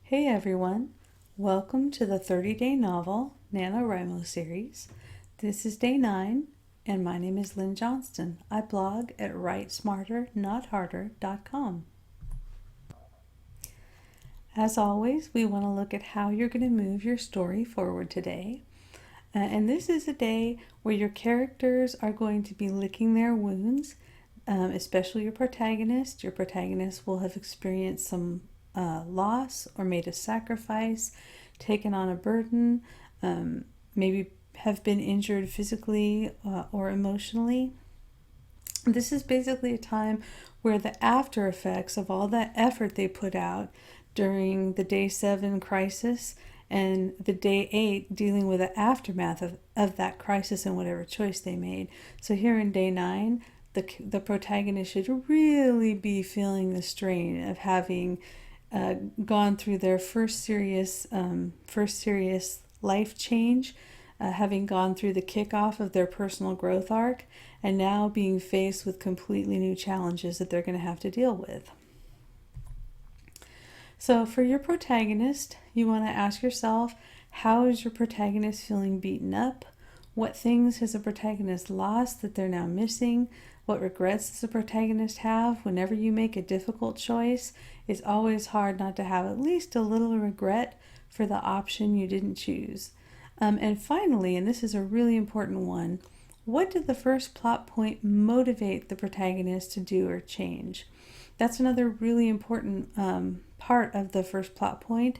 Hey everyone, welcome to the 30-day novel NaNoWriMo series. This is day 9 and my name is Lynn Johnston. I blog at writesmarternotharder.com. As always, we want to look at how you're going to move your story forward today. And this is a day where your characters are going to be licking their wounds, especially your protagonist. Your protagonist will have experienced some loss or made a sacrifice, taken on a burden, maybe have been injured physically or emotionally. This is basically a time where the after effects of all that effort they put out during the day 7 crisis and the day 8 dealing with the aftermath of that crisis and whatever choice they made. So here in day 9, the protagonist should really be feeling the strain of having gone through their first serious life change, having gone through the kickoff of their personal growth arc, and now being faced with completely new challenges that they're going to have to deal with. So for your protagonist, you want to ask yourself, how is your protagonist feeling beaten up? What things has the protagonist lost that they're now missing? What regrets does the protagonist have? Whenever you make a difficult choice, it's always hard not to have at least a little regret for the option you didn't choose. And finally, and this is a really important one, what did the first plot point motivate the protagonist to do or change? That's another really important part of the first plot point.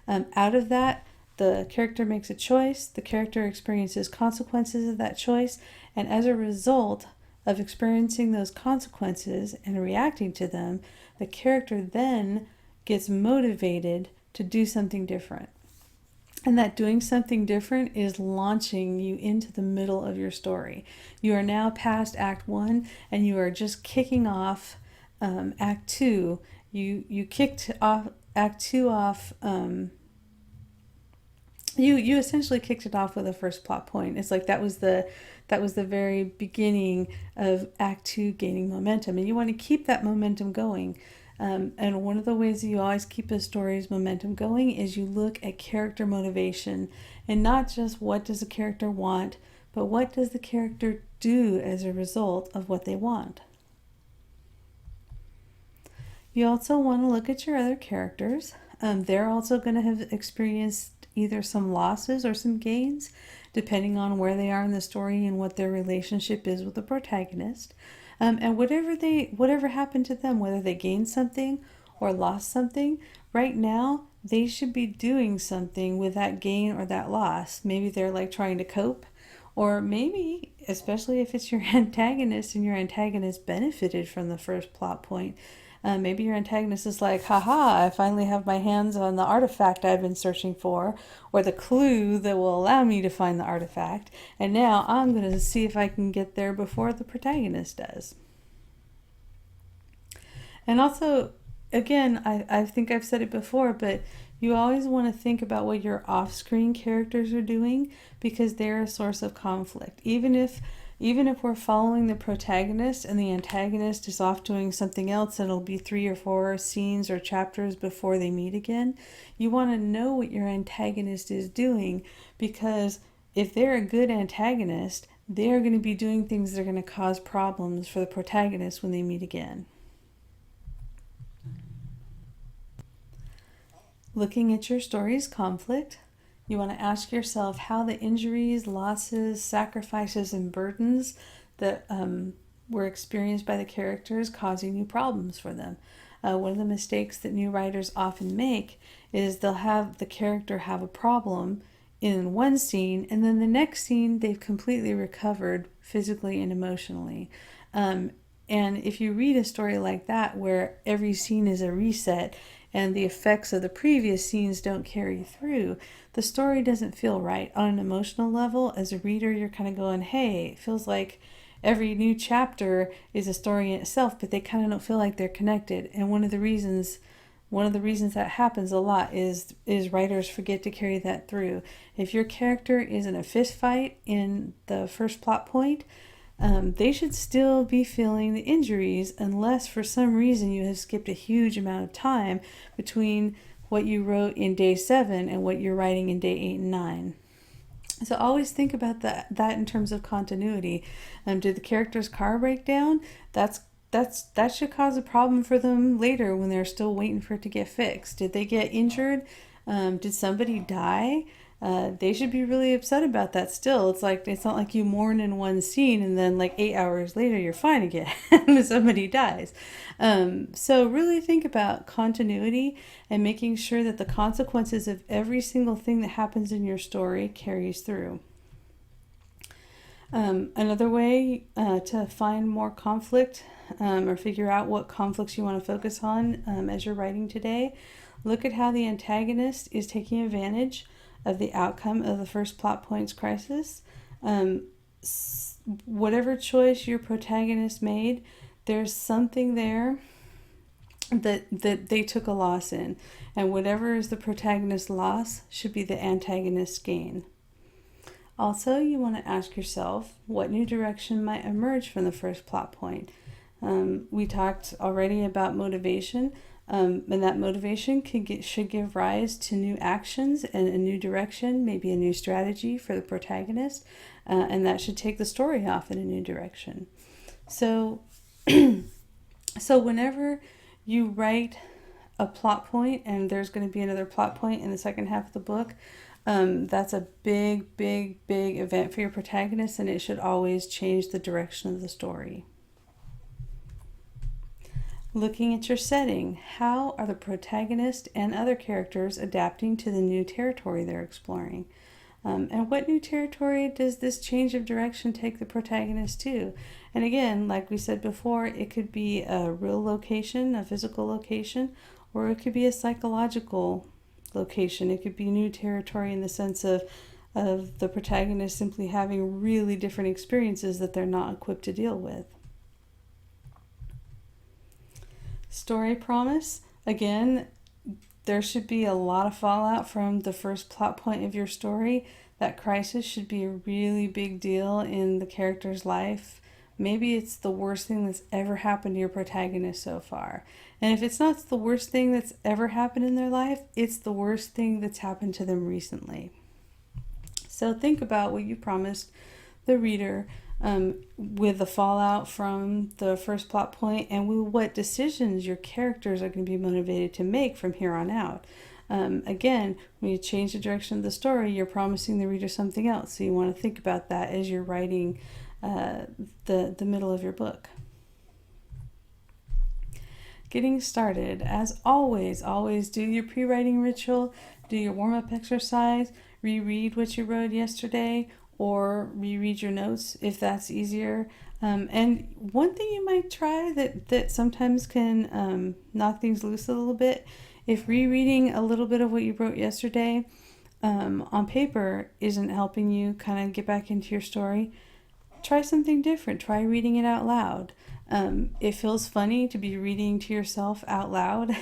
Out of that, the character makes a choice, the character experiences consequences of that choice, and as a result of experiencing those consequences and reacting to them, the character then gets motivated to do something different. And that doing something different is launching you into the middle of your story. You are now past Act 1 and you are just kicking off Act 2. You kicked off Act 2 off. You essentially kicked it off with the first plot point. It's like that was the very beginning of Act 2 gaining momentum, and you want to keep that momentum going. And one of the ways that you always keep a story's momentum going is you look at character motivation, and not just what does the character want, but what does the character do as a result of what they want. You also want to look at your other characters. They're also going to have experienced either some losses or some gains, depending on where they are in the story and what their relationship is with the protagonist. And whatever happened to them, whether they gained something or lost something, right now they should be doing something with that gain or that loss. Maybe they're like trying to cope, or maybe, especially if it's your antagonist and your antagonist benefited from the first plot point, maybe your antagonist is like, haha, I finally have my hands on the artifact I've been searching for, or the clue that will allow me to find the artifact, and now I'm going to see if I can get there before the protagonist does. And also, again, I think I've said it before, but you always want to think about what your off-screen characters are doing, because they're a source of conflict. Even if we're following the protagonist and the antagonist is off doing something else, and it'll be 3 or 4 scenes or chapters before they meet again, you want to know what your antagonist is doing, because if they're a good antagonist, they're going to be doing things that are going to cause problems for the protagonist when they meet again. Looking at your story's conflict, you want to ask yourself how the injuries, losses, sacrifices, and burdens that were experienced by the characters causing new problems for them. One of the mistakes that new writers often make is they'll have the character have a problem in one scene, and then the next scene they've completely recovered physically and emotionally. And if you read a story like that where every scene is a reset and the effects of the previous scenes don't carry through, the story doesn't feel right. On an emotional level, as a reader, you're kind of going, hey, it feels like every new chapter is a story in itself, but they kind of don't feel like they're connected. And one of the reasons that happens a lot is writers forget to carry that through. If your character is in a fist fight in the first plot point, they should still be feeling the injuries, unless for some reason you have skipped a huge amount of time between what you wrote in day 7 and what you're writing in day 8 and 9. So always think about that in terms of continuity. Did the character's car break down? That should cause a problem for them later when they're still waiting for it to get fixed. Did they get injured? Did somebody die? They should be really upset about that still. It's not like you mourn in one scene and then like 8 hours later you're fine again when somebody dies. So really think about continuity and making sure that the consequences of every single thing that happens in your story carries through. Another way to find more conflict or figure out what conflicts you want to focus on as you're writing today, look at how the antagonist is taking advantage of the outcome of the first plot point's crisis. Whatever choice your protagonist made, there's something there that they took a loss in. And whatever is the protagonist's loss should be the antagonist's gain. Also, you want to ask yourself what new direction might emerge from the first plot point. We talked already about motivation. And that motivation should give rise to new actions and a new direction, maybe a new strategy for the protagonist, and that should take the story off in a new direction. So whenever you write a plot point and there's going to be another plot point in the second half of the book, that's a big event for your protagonist, and it should always change the direction of the story. Looking at your setting, how are the protagonist and other characters adapting to the new territory they're exploring? And what new territory does this change of direction take the protagonist to? And again, like we said before, it could be a real location, a physical location, or it could be a psychological location. It could be new territory in the sense of the protagonist simply having really different experiences that they're not equipped to deal with. Story promise, again, there should be a lot of fallout from the first plot point of your story. That crisis should be a really big deal in the character's life. Maybe it's the worst thing that's ever happened to your protagonist so far. And if it's not the worst thing that's ever happened in their life, it's the worst thing that's happened to them recently. So think about what you promised the reader with the fallout from the first plot point, and with what decisions your characters are going to be motivated to make from here on out. Again, when you change the direction of the story, you're promising the reader something else. So you want to think about that as you're writing the middle of your book. Getting started, as always do your pre-writing ritual, do your warm-up exercise, reread what you wrote yesterday, or reread your notes if that's easier. And one thing you might try that sometimes can knock things loose a little bit, if rereading a little bit of what you wrote yesterday on paper isn't helping you kind of get back into your story, try something different. Try reading it out loud. It feels funny to be reading to yourself out loud,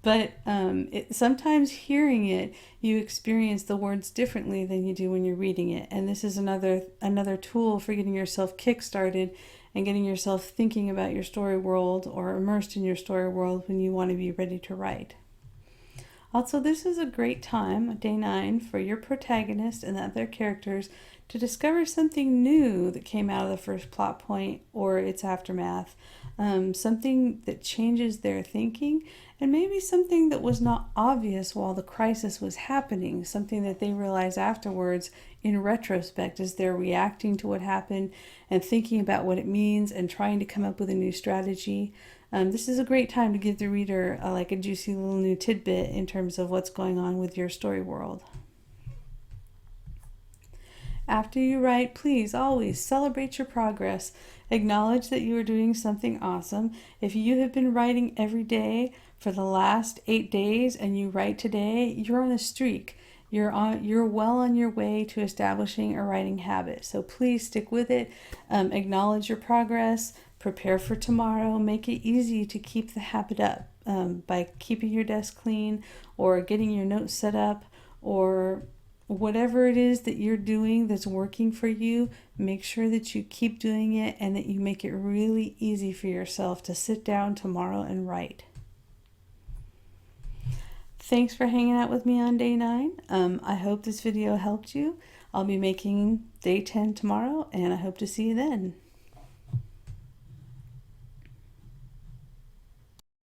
but sometimes hearing it, you experience the words differently than you do when you're reading it. And this is another tool for getting yourself kick-started and getting yourself thinking about your story world or immersed in your story world when you want to be ready to write. Also, this is a great time, day 9, for your protagonist and the other characters to discover something new that came out of the first plot point or its aftermath, something that changes their thinking, and maybe something that was not obvious while the crisis was happening, something that they realize afterwards in retrospect as they're reacting to what happened and thinking about what it means and trying to come up with a new strategy. This is a great time to give the reader a juicy little new tidbit in terms of what's going on with your story world. After you write, please always celebrate your progress. Acknowledge that you are doing something awesome. If you have been writing every day for the last 8 days and you write today, you're on a streak. You're well on your way to establishing a writing habit. So please stick with it. Acknowledge your progress. Prepare for tomorrow. Make it easy to keep the habit up by keeping your desk clean or getting your notes set up or whatever it is that you're doing that's working for you. Make sure that you keep doing it and that you make it really easy for yourself to sit down tomorrow and write. Thanks for hanging out with me on day 9. I hope this video helped you. I'll be making day 10 tomorrow, and I hope to see you then.